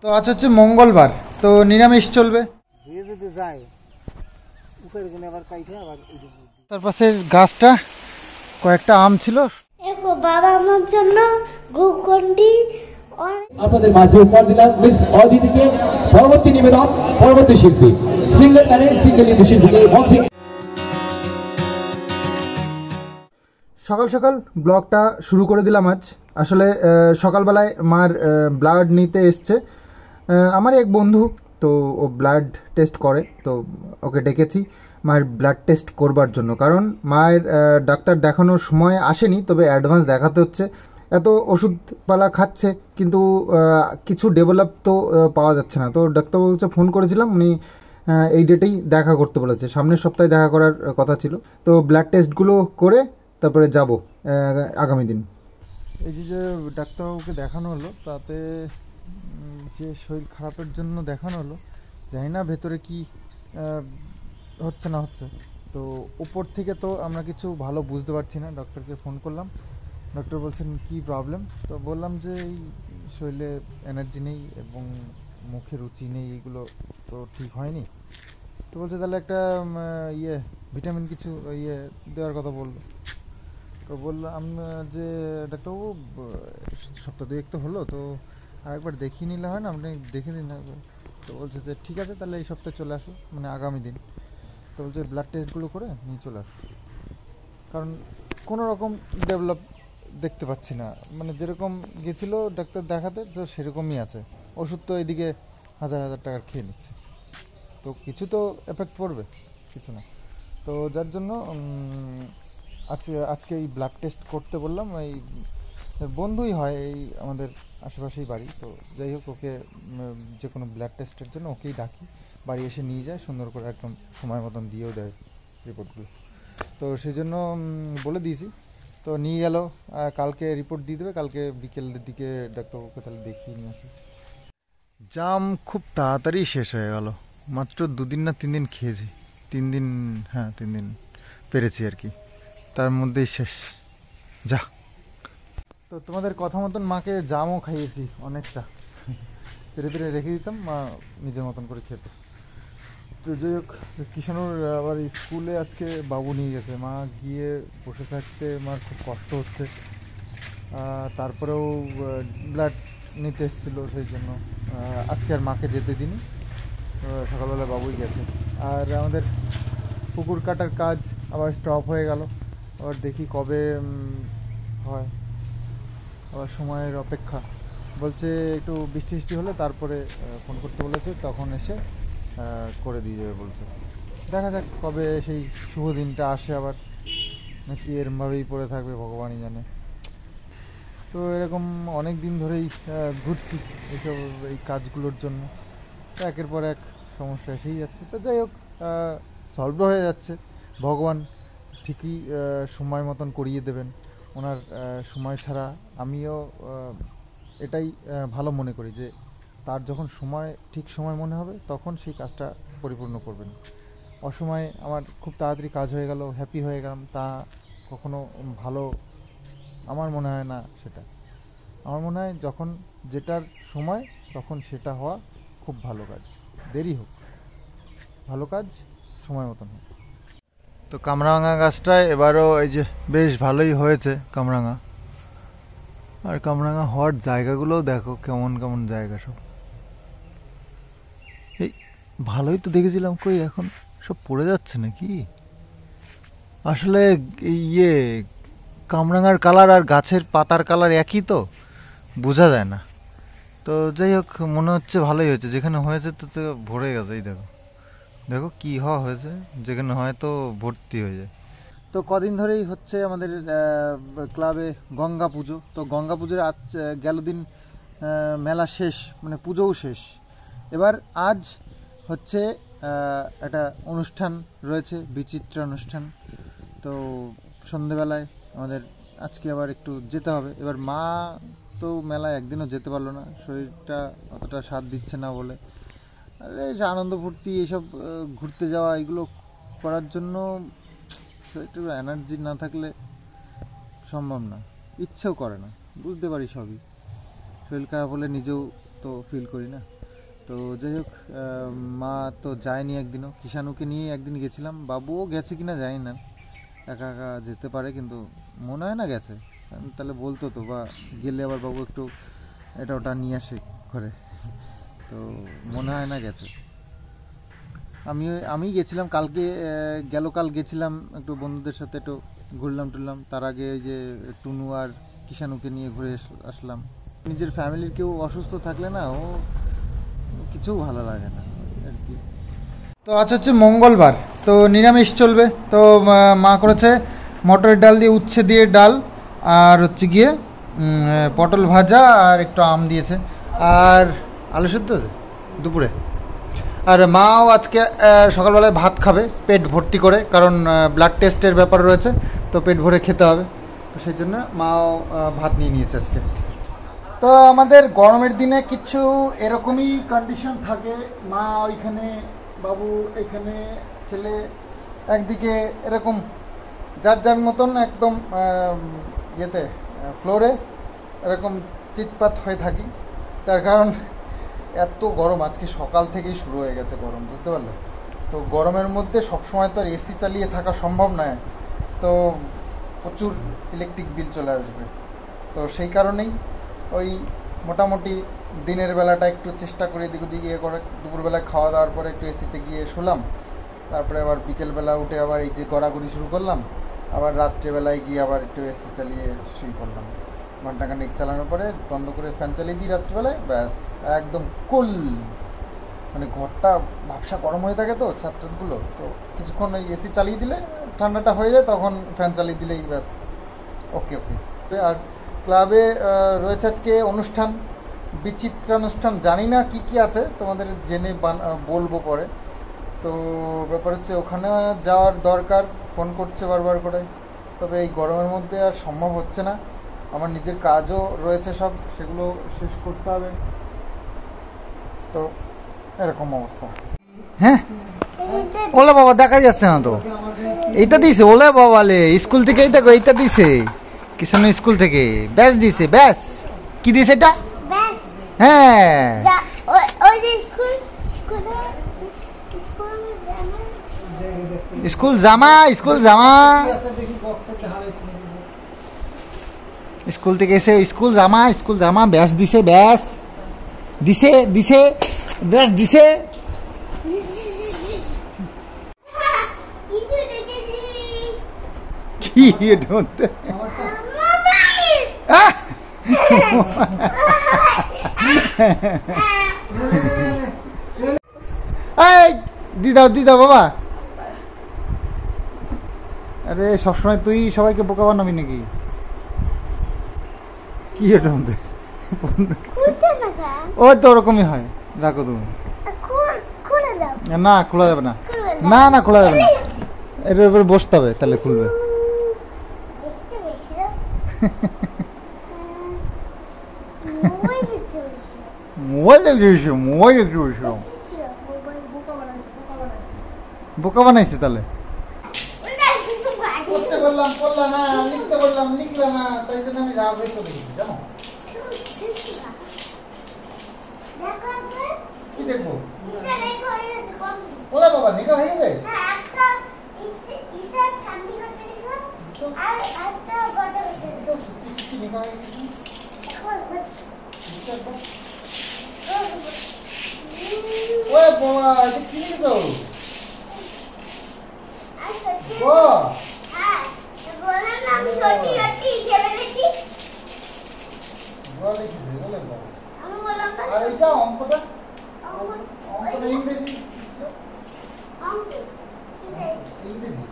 তো আজ হচ্ছে মঙ্গলবার, তো নিরামিষ চলবে। তার পাশের গাছটা কয়েকটা আম ছিল। বাবা আমার জন্য গ্লুকন্ডি আপনাদের মাঝে উপহার দিলাম মিস অদিতিকে। পরবর্তী নিবেদন পরবর্তী শিল্পী সিঙ্গেল গানে সিঙ্গেল নৃত্য শিল্পীকে মঞ্চে। সকাল সকাল ব্লগটা শুরু করে দিলাম আজ। আসলে সকালবেলায় মার ব্লাড নিতে এসছে আমার এক বন্ধু, তো ও ব্লাড টেস্ট করে, তো ওকে ডেকেছি মায়ের ব্লাড টেস্ট করবার জন্য। কারণ মায়ের ডাক্তার দেখানোর সময় আসেনি, তবে অ্যাডভান্স দেখাতে হচ্ছে। এত ওষুধপালা খাচ্ছে কিন্তু কিছু ডেভেলপ তো পাওয়া যাচ্ছে না। তো ডাক্তারবাবুর কাছে ফোন করেছিলাম, উনি এই ডেটেই দেখা করতে বলেছে, সামনের সপ্তাহে দেখা করার কথা ছিল। তো ব্লাড টেস্টগুলো করে তারপরে যাব আগামী দিন। এই যে ডাক্তারবাবুকে দেখানো হলো, তাতে যে শরীর খারাপের জন্য দেখানো হলো, জানি না ভেতরে কি হচ্ছে না হচ্ছে। তো উপর থেকে তো আমরা কিছু ভালো বুঝতে পারছি না। ডক্টরকে ফোন করলাম, ডক্টর বলছেন কি প্রবলেম। তো বললাম যে এই শরীরে এনার্জি নেই এবং মুখে রুচি নেই, এগুলো তো ঠিক হয়নি। তো বলছে তাহলে একটা ভিটামিন কিছু দেওয়ার কথা বললো। তো বললাম যে ডাক্তারবাবু সপ্তাহ দুয়েক তো হলো, তো আরেকবার দেখিয়ে নিলে হয় না, আপনি দেখে দিন না। তো বলছে যে ঠিক আছে, তাহলে এই সপ্তাহে চলে আসো, মানে আগামী দিন। তো বলছে ব্লাড টেস্টগুলো করে নিয়ে চলে আসো, কারণ কোনো রকম ডেভেলপ দেখতে পাচ্ছি না। মানে যেরকম গেছিলো ডাক্তার দেখাতে, তো সেরকমই আছে। ওষুধ তো এদিকে হাজার হাজার টাকার খেয়ে নিচ্ছে, তো কিছু তো এফেক্ট পড়বে, কিছু না। তো যার জন্য আজকে এই ব্লাড টেস্ট করতে বললাম। এই বন্ধুই হয়, এই আমাদের আশেপাশেই বাড়ি। তো যাই হোক, ওকে যে কোনো ব্লাড টেস্টের জন্য ওকেই ডাকি, বাড়ি এসে নিয়ে যায়, সুন্দর করে একদম সময় মতন দিয়েও দেয় রিপোর্টগুলো। তো সেই জন্য বলে দিয়েছি। তো নিয়ে গেল, কালকে রিপোর্ট দিয়ে দেবে। কালকে বিকেলের দিকে ডাক্তারবাবুকে তাহলে দেখিয়ে নিয়ে আসি। জাম খুব তাড়াতাড়ি শেষ হয়ে গেল, মাত্র 2 দিন না 3 দিন খেয়েছি। 3 দিন, হ্যাঁ 3 দিন পেরেছি আর কি, তার মধ্যেই শেষ। যা, তো তোমাদের কথা মতন মাকে জামও খাইয়েছি অনেকটা, পেরে পেরে রেখে দিতাম, মা নিজের মতন করে খেত। তো যাই হোক, কিষানুর আবার স্কুলে আজকে বাবু নিয়ে গেছে। মা গিয়ে বসে থাকতে মার খুব কষ্ট হচ্ছে। তারপরেও ব্লাড নিতে এসেছিলো, সেই জন্য আজকে আর মাকে যেতে দিনি, সকালবেলা বাবুই গেছে। আর আমাদের পুকুর কাটার কাজ আবার স্টপ হয়ে গেল, আবার দেখি কবে হয়, আবার সময়ের অপেক্ষা। বলছে একটু বৃষ্টি বৃষ্টি হলে তারপরে ফোন করতে বলেছে, তখন এসে করে দিয়ে যাবে বলছে। দেখা যাক কবে সেই শুভ দিনটা আসে আবার, নাকি এরমভাবেই পড়ে থাকবে ভগবানই জানে। তো এরকম অনেক দিন ধরেই ঘুরছি এইসব এই কাজগুলোর জন্য, একের পর এক সমস্যা এসেই যাচ্ছে। তো যাই হোক, সলভ হয়ে যাচ্ছে। ভগবান ঠিকই সময় মতন করিয়ে দেবেন। ওনার সময় ছাড়া আমিও এটাই ভালো মনে করি যে তার যখন সময় ঠিক সময় মনে হবে তখন সেই কাজটা পরিপূর্ণ করবেন। অসময়ে আমার খুব তাড়াতাড়ি কাজ হয়ে গেল, হ্যাপি হয়ে গেলাম, তা কখনো ভালো আমার মনে হয় না। সেটা আমার মনে হয় যখন যেটার সময় তখন সেটা হওয়া খুব ভালো কাজ। দেরি হোক, ভালো কাজ সময় মতন হোক। তো কামরাঙা গাছটায় এবারও এই যে বেশ ভালোই হয়েছে কামরাঙা। আর কামরাঙা হওয়ার জায়গাগুলোও দেখো কেমন কেমন জায়গা সব। এই ভালোই তো দেখেছিলাম, কই এখন সব পড়ে যাচ্ছে নাকি? আসলে কামরাঙার কালার আর গাছের পাতার কালার একই, তো বোঝা যায় না। তো যাই হোক, মনে হচ্ছে ভালোই হয়েছে। যেখানে হয়েছে তো ভরে গেছে। এই দেখো দেখো কি হওয়া হয়েছে, যেখানে হয়তো ভর্তি হয়ে যায়। তো কদিন ধরেই হচ্ছে আমাদের ক্লাবে গঙ্গা পুজো। তো গঙ্গা পুজোর আজ গেল দিন মেলা শেষ, মানে পুজোও শেষ। এবার আজ হচ্ছে একটা অনুষ্ঠান রয়েছে, বিচিত্র অনুষ্ঠান। তো সন্ধেবেলায় আমাদের আজকে আবার একটু যেতে হবে। এবার মা তো মেলায় একদিনও যেতে পারলো না, শরীরটা অতটা সাথ দিচ্ছে না বলে। আর আনন্দ ফুর্তি এইসব ঘুরতে যাওয়া এগুলো করার জন্য একটু এনার্জি না থাকলে সম্ভব না, ইচ্ছেও করে না, বুঝতে পারি সবই। শরীর খারাপ হলে নিজেও তো ফিল করি না। তো যাই হোক, মা তো যায়নি একদিনও, কিষাণুকে নিয়ে একদিন গেছিলাম, বাবুও গেছে কিনা জানি না, একা একা যেতে পারে কিন্তু মনে হয় না গেছে, তাহলে বলতো তো, বা গেলে আবার বাবু একটু এটা ওটা নিয়ে আসে ঘরে, তো মনে হয় না গেছে। আমি গেছিলাম কালকে, কাল গেছিলাম একটু বন্ধুদের সাথে, একটু ঘুরলাম টুরলাম, তার আগে ওই যে টুনু আর কিষাণুকে নিয়ে ঘুরে আসলাম। নিজের ফ্যামিলির কেউ অসুস্থ থাকলে না ও কিছু ভালো লাগে না আর কি। তো আজ হচ্ছে মঙ্গলবার, তো নিরামিষ চলবে, তো মা করেছে মটরের ডাল দিয়ে, উচ্ছে দিয়ে ডাল, আর হচ্ছে গিয়ে পটল ভাজা, আর একটু আম দিয়েছে, আর আলু সেদ্ধ আছে দুপুরে। আর মাও আজকে সকালবেলায় ভাত খাবে পেট ভর্তি করে, কারণ ব্লাড টেস্টের ব্যাপার রয়েছে, তো পেট ভরে খেতে হবে, তো সেই জন্য মাও ভাত নিয়ে নিয়েছে আজকে। তো আমাদের গরমের দিনে কিছু এরকমই কন্ডিশন থাকে, মা ওইখানে, বাবু এখানে, ছেলে একদিকে, এরকম যার যার মতন একদম ইয়েতে ফ্লোরে এরকম চিৎপাত হয়ে থাকি। তার কারণ এত গরম, আজকে সকাল থেকেই শুরু হয়ে গেছে গরম, বুঝতে পারলে? তো গরমের মধ্যে সবসময় তো আর এসি চালিয়ে থাকা সম্ভব নয়, তো প্রচুর ইলেকট্রিক বিল চলে আসবে। তো সেই কারণেই ওই মোটামুটি দিনের বেলাটা একটু চেষ্টা করে এদিক ওদিক ইয়ে করে, দুপুরবেলায় খাওয়া দাওয়ার পরে একটু এসিতে গিয়ে শুলাম, তারপরে আবার বিকেলবেলা উঠে আবার এই যে গড়াগড়ি শুরু করলাম, আবার রাত্রেবেলায় গিয়ে আবার একটু এসি চালিয়ে শুই করলাম, ঘন্টাখানেক চালানোর পরে বন্ধ করে ফ্যান চালিয়ে দিই রাত্রিবেলায়, ব্যাস একদম কুল, মানে ঘরটা ভাবসা গরম হয়ে থাকে তো ছাদগুলো, তো কিছুক্ষণ ওই এসি চালিয়ে দিলে ঠান্ডাটা হয়ে যায়, তখন ফ্যান চালিয়ে দিলেই ব্যাস ওকে ওকে। আর ক্লাবে রয়েছে আজকে অনুষ্ঠান, বিচিত্রানুষ্ঠান, জানি না কি কি আছে, তোমাদের জেনে বলবো পরে। তো ব্যাপার হচ্ছে ওখানে যাওয়ার দরকার, ফোন করছে বারবার করে, তবে এই গরমের মধ্যে আর সম্ভব হচ্ছে না, আমার নিজের কাজও রয়েছে সব, সেগুলো শেষ করতে হবে, তো এরকম অবস্থা। হ্যাঁ ওলা বাবা দেখা যাচ্ছে না তো, এইটা দিছে ওলা বাবা লে, স্কুল থেকে এই দেখো এইটা দিছে, কিষাণু স্কুল থেকে ব্যাস দিছে, ব্যাস কি দিছে এটা, ব্যাস হ্যাঁ ওই যে স্কুল জামা, স্কুল জামা, স্কুল থেকে এসে স্কুল জামা ব্যাস দিছে, ব্যাস দিছে দিছে, ব্যাস দিছে। কি এটা হতে এই দিদা বাবা, আরে সবসময় তুই সবাইকে বোকা বানাবি নাকি? কি এটা মধ্যে ওই তো ওরকমই হয়, রাখো তুমি, না খোলা যাবে না, না খোলা যাবে না, এটার উপরে বসতে হবে তাহলে খুলবে। মোবাইল দেখতে বসে বোকা বানাইছে, তাহলে করতে বললাম করলা না, লিখতে বললাম লিখলা না, তাই জন্য আমি রাগ হয়ে চলে গেছি, জানো? কি দেখবো? ওলা বাবা নেকা হয়ে গেছে, ওই বাবা এটা কি লিখছো? আর এটা অঙ্কটা ইংরেজি, ইংরেজি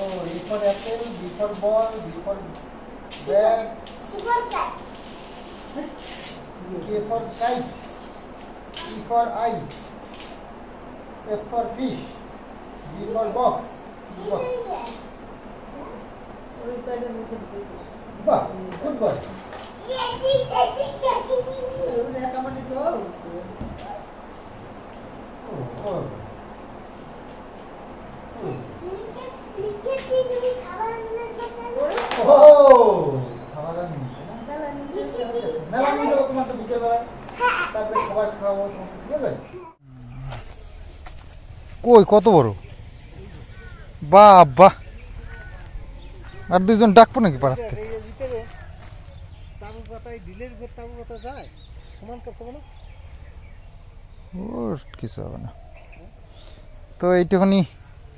ও, A for apple, B for ball, B for bat, K for kite, E for eye, F for fish, G for box. Wow, good boy. Oh. খাবার বিকেলবেলা, তারপরে খাবার খাওয়াবো, ঠিক আছে? কই কত বড় বাবা! আর দুইজন ডাকবো নাকি পাড়াতে? ওর কিছু হবে না। তো এইটুখানি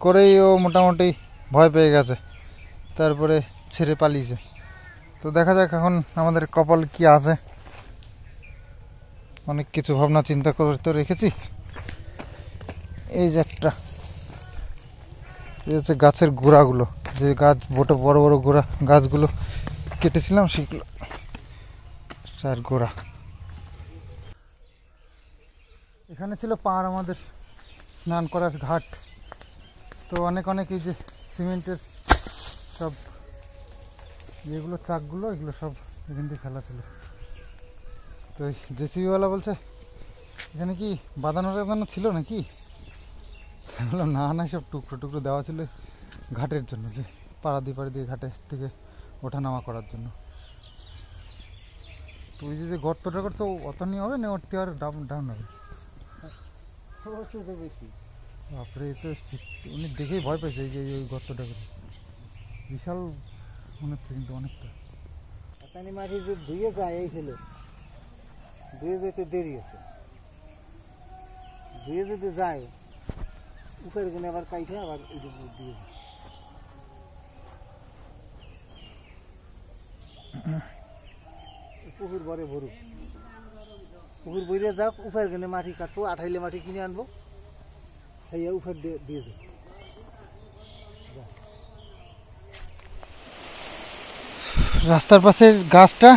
করেই ও মোটামুটি ভয় পেয়ে গেছে, তারপরে ছেড়ে পালিয়েছে। তো দেখা যাক এখন আমাদের কপাল কি আছে। অনেক কিছু ভাবনা চিন্তা করে তো রেখেছি। এই যে একটা, এই হচ্ছে গাছের গোড়াগুলো, যে গাছ বড় বড় গোড়া গাছগুলো কেটেছিলাম সেগুলো, আর গোড়া। এখানে ছিল পাড় আমাদের স্নান করার ঘাট। তো অনেক এই যে সিমেন্টের সব যেগুলো চাকগুলো, এগুলো সব এখান থেকে ফেলা ছিল। তো জেসিবিওয়ালা বলছে এখানে কি বাঁধানো ছিল নাকি? বললাম না, সব টুকরো দেওয়া ছিল ঘাটের জন্য, যে পাড়া দিয়ে ঘাটের থেকে ওঠা নামা করার জন্য। তুই যে গর্তটা করছো অত নিয়ে হবে না, ওর থেকে আর ডাউন হবে। বাপরে, তো উনি দেখেই ভয় পেয়েছে। এই যে ওই গর্তটা করে বিশাল মনে হচ্ছে, কিন্তু অনেকটা মাটি যে ধুয়ে যায়, এই ছিল ধুয়ে যেতে দেরি আছে। ধুয়ে যদি যায় উপরে গেলে আবার কাইটে আবার দিয়ে পুকুর ভরে ভরুক, পুকুর বইরে যাক, উপরে গেলে মাটি কাটবো, আঠাইলে মাটি কিনে আনবো, খাইয়া উপর দিয়ে যাবো। রাস্তার পাশের গাছটা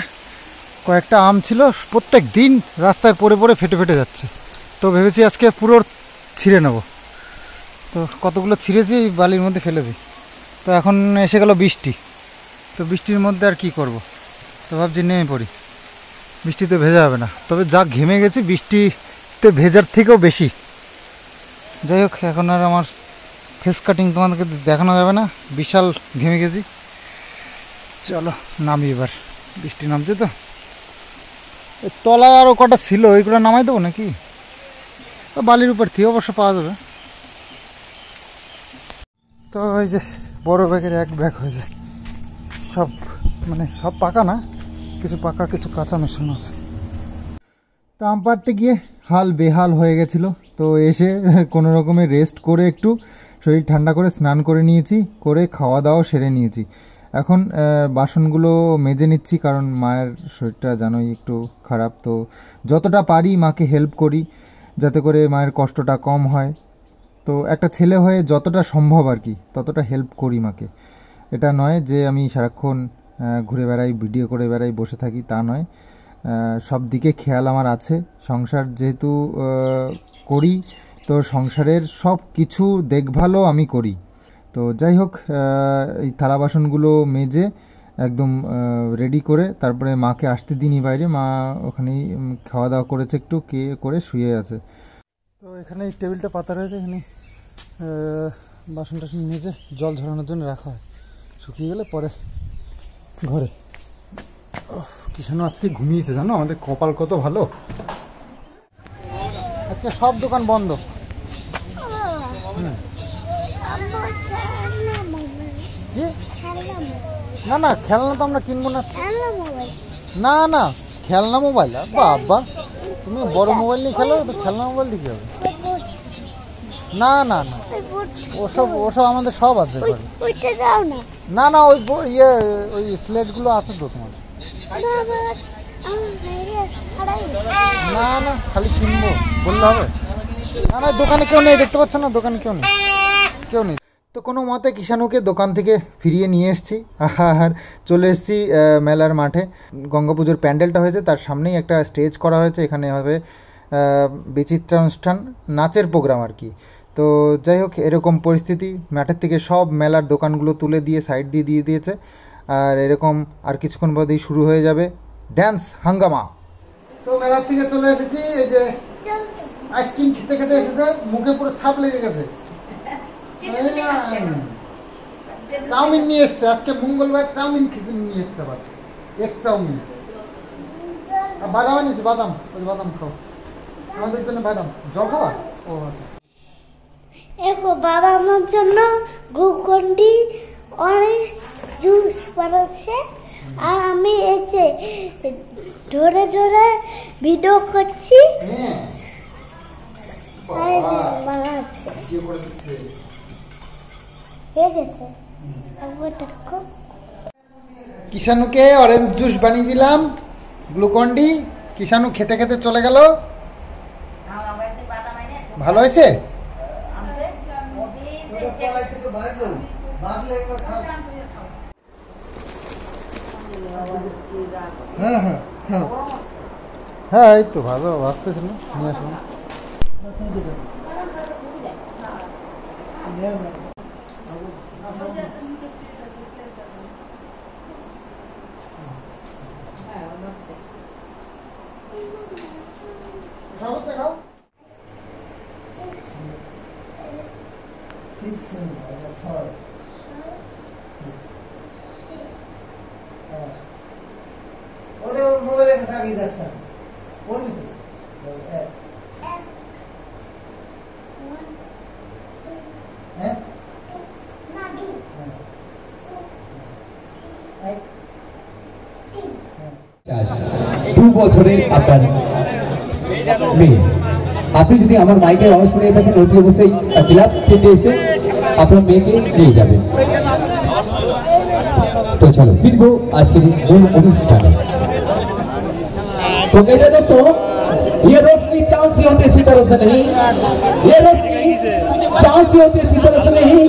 কয়েকটা আম ছিল, প্রত্যেক দিন রাস্তায় পড়ে ফেটে যাচ্ছে। তো ভেবেছি আজকে পুরো ছিঁড়ে নেব। তো কতগুলো ছিঁড়েছি, এই বালির মধ্যে ফেলেছি। তো এখন এসে গেল বৃষ্টি। তো বৃষ্টির মধ্যে আর কি করব, তো ভাবছি নেমে পড়ি। বৃষ্টিতে ভেজা হবে না, তবে যা ঘেমে গেছি বৃষ্টিতে ভেজার থেকেও বেশি। যাই হোক, এখন আর আমার ফেস কাটিং তোমাদেরকে দেখানো যাবে না, বিশাল ঘেমে গেছি। চলো নামি এবার, বৃষ্টি নামছে তো। তলায় আরও কটা ছিল, ওইগুলো নামাই দেবো নাকি? বালির উপর থেকে অবশ্য পাওয়া যাবে। তো ওই যে বড় ব্যাগের এক ব্যাগ হয়ে যায়, সব সব পাকা না, কিছু পাকা কিছু কাঁচা মেশানো আছে। তো আম পাড়তে গিয়ে হাল বেহাল হয়ে গেছিলো। তো এসে কোনো রকমে রেস্ট করে একটু শরীর ঠান্ডা করে স্নান করে নিয়েছি, করে খাওয়া দাওয়া সেরে নিয়েছি। এখন বাসনগুলো মেজে নিচ্ছি, কারণ মায়ের শরীরটা জানোই একটু খারাপ। তো যতটা পারি মাকে হেল্প করি, যাতে করে মায়ের কষ্টটা কম হয়। তো একটা ছেলে হয়ে যতটা সম্ভব আর কি ততটা হেল্প করি মাকে। এটা নয় যে আমি সারাক্ষণ ঘুরে বেড়াই, ভিডিও করে বেড়াই, বসে থাকি, তা নয়। সব দিকে খেয়াল আমার আছে। সংসার যেহেতু করি, তো সংসারের সব কিছু দেখভালও আমি করি। তো যাই হোক, এই থালা বাসনগুলো মেজে একদম রেডি করে তারপরে মাকে আসতে দিনই বাইরে। মা ওখানেই খাওয়া দাওয়া করেছে, একটু করে শুয়ে আছে। তো এখানে এই টেবিলটা পাতা রয়েছে, এখানে বাসন টাসন মেজে জল ঝরানোর জন্য রাখা হয়, শুকিয়ে গেলে পরে ঘরে। কিষানু আজকে ঘুমিয়েছে, জানো আমাদের কপাল কত ভালো, আজকে সব দোকান বন্ধ। না খেলনা তো আমরা কিনবো না। না খেলনা মোবাইল, বাবা তুমি বড় মোবাইল নিয়ে খেলো, তো খেলনা মোবাইল দিয়ে কি হবে? না ওসব আমাদের সব আছে। না ওই ওই স্লেটগুলো আছে তো তোমার। না খালি কিনবো বললে হবে? না দোকানে কেউ নেই, দেখতে পাচ্ছ না, দোকানে কেউ নেই। তো কোনো মতে কিষানুকে দোকান থেকে ফিরিয়ে নিয়ে এসেছি, আর চলে এসেছি মেলার মাঠে। গঙ্গা পুজোর প্যান্ডেলটা হয়েছে, তার সামনেই একটা স্টেজ করা হয়েছে, এখানে হবে বিচিত্রানুষ্ঠান, নাচের প্রোগ্রাম আর কি। তো যাই হোক, এরকম পরিস্থিতি, মাঠের থেকে সব মেলার দোকানগুলো তুলে দিয়ে সাইড দিয়ে দিয়েছে। আর এরকম আর কিছুক্ষণ বাদেই শুরু হয়ে যাবে ড্যান্স হাঙ্গামা। তো মেলার থেকে চলে এসেছি, এই যে আইসক্রিম খেতে এসেছে, মুখে পুরো ছাপ লেগে গেছে। চাউমিন নিয়ে এসছে, আজকে মঙ্গলবার চাউমিন খেতে নিয়ে এসছে, আবার এক চাউমিন। বাদাম এনেছি, বাদাম, ওই বাদাম খাও, আমাদের জন্য বাদাম। জল খাওয়া? ও আচ্ছা। দেখো বাবা আমার জন্য গ্লুকন্ডি অরেঞ্জ জুস বানাচ্ছে, আর আমি এই যে ধরে ধরে ভিডিও করছি। হ্যাঁ আর এই যে বানাচ্ছে কি করে দিচ্ছে? হয়ে গেছে। একবার দেখো। কিষানুকে অরেঞ্জ জুস বানিয়ে দিলাম, গ্লুকন্ডি। কিষানু খেতে খেতে চলে গেল। ভালো হয়েছে? হ্যাঁ হ্যাঁ হ্যাঁ হ্যাঁ, এই তো ভালো আসতেছিল, নিয়ে আসলাম। ওদের মোবাইলের কাছে আগে যাস না, বলবি তো হ্যাঁ হ্যাঁ 2 বছরের আপনার মেয়ে। আপনি যদি আমার মাইকের আওয়াজ শুনে থাকেন অতি অবশ্যই ক্লাব থেকে এসে আপনার মেয়েকে নিয়ে যাবেন। तो चलो फिर वो आज के मूल अनुष्ठान। तो कहते दोस्तों, ये रोशनी चांद से होती इसी तरह से नहीं, ये रोशनी चांद से होती इसी तरह से नहीं,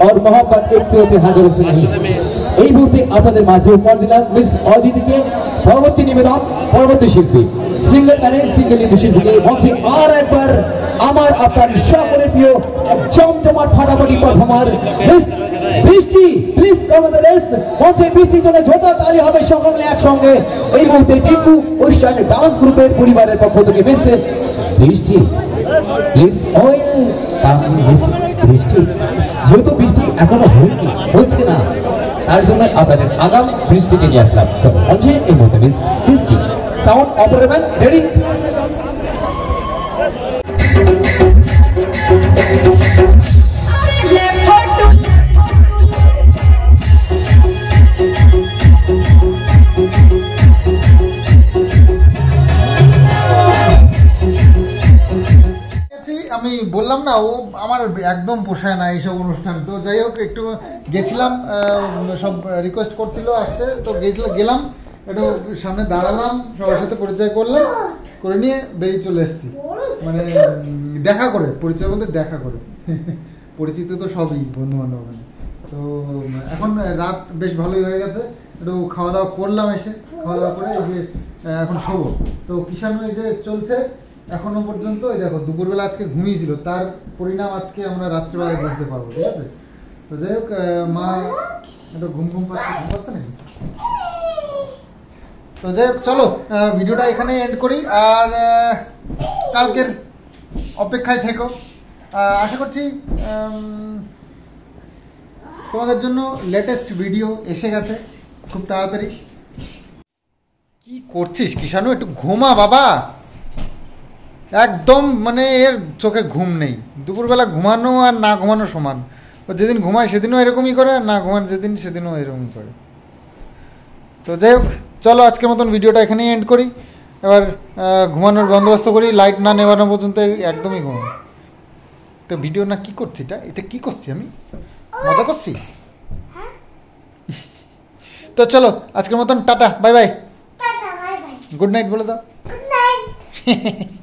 और मोहब्बत एक से होती হাজারো से नहीं। এই মুহূর্তে আপনাদের মাঝে উপহার দিলাম মিস অদিতিকে পরবর্তী নিবেদন পরবর্তী শিল্পী সিঙ্গেল গানের সিঙ্গেল নৃত্য শিল্পীকে মঞ্চে আর একবার আমার আপনার সকলের প্রিয় জমজমাট ফাটাফাটি পারফর্মার মিস বৃষ্টি। প্লিজ আমাদের মঞ্চে বৃষ্টির জন্য ঝোটা তালি হবে সকলে একসঙ্গে। এই মুহূর্তে টিপু অনুষ্ঠান ডান্স গ্রুপের পরিবারের পক্ষ থেকে মিস বৃষ্টি প্লিজ বৃষ্টি। যেহেতু বৃষ্টি এখনো হয়নি, হচ্ছে না, তার জন্য আপনাদের আগাম বৃষ্টিকে নিয়ে আসলাম। তো মঞ্চে এই মুহূর্তে মিস বৃষ্টি। Sound operator ready. আমি বললাম না, ও আমার একদম পোষায় না এইসব অনুষ্ঠান। তো যাই হোক, একটু গেছিলাম, সব রিকোয়েস্ট করছিল আসতে, তো গেলাম, একটু সামনে দাঁড়ালাম, সবার সাথে পরিচয় করলাম, করে নিয়ে বেরিয়ে চলে এসেছি। মানে দেখা করে, পরিচয় বলতে দেখা করে, পরিচিত তো সবই বন্ধু বান্ধব। তো এখন রাত বেশ ভালোই হয়ে গেছে, একটু খাওয়া দাওয়া করলাম, এসে খাওয়া দাওয়া করে এই যে এখন শোবো। তো কিষানু এই যে চলছে এখনো পর্যন্ত। এই দেখো, দুপুরবেলা আজকে ঘুমিয়েছিল, তার পরিণাম আজকে আমরা রাত্রেবেলায় বুঝতে পারবো, ঠিক আছে? তো যাই হোক, মা একটু ঘুম পাচ্ছে নাকি? তো যাই হোক, চলো ভিডিওটা এখানে এন্ড করি, আর কালকের অপেক্ষায় থেকো। আশা করছি তোমাদের জন্য লেটেস্ট ভিডিও এসে গেছে খুব তাড়াতাড়ি। কি করছিস কিষানু? একটু ঘুমা বাবা, একদম মানে এর চোখে ঘুম নেই। দুপুরবেলা ঘুমানো আর না ঘুমানো সমান। ও যেদিন ঘুমায় সেদিনও এরকমই করে, আর না ঘুমান যেদিন সেদিনও এরকমই করে। তো যাই হোক, চলো আজকের মতন ভিডিওটা এখানেই এন্ড করি। এবার ঘুমানোর বন্দোবস্ত করি, লাইট না নেবানো পর্যন্ত একদমই ঘুমাবো। তো ভিডিও না কি করছি, এটা কি করছি, আমি মজা করছি। তো চলো আজকের মতন tata, bye bye, good night বলে দাও। Good night.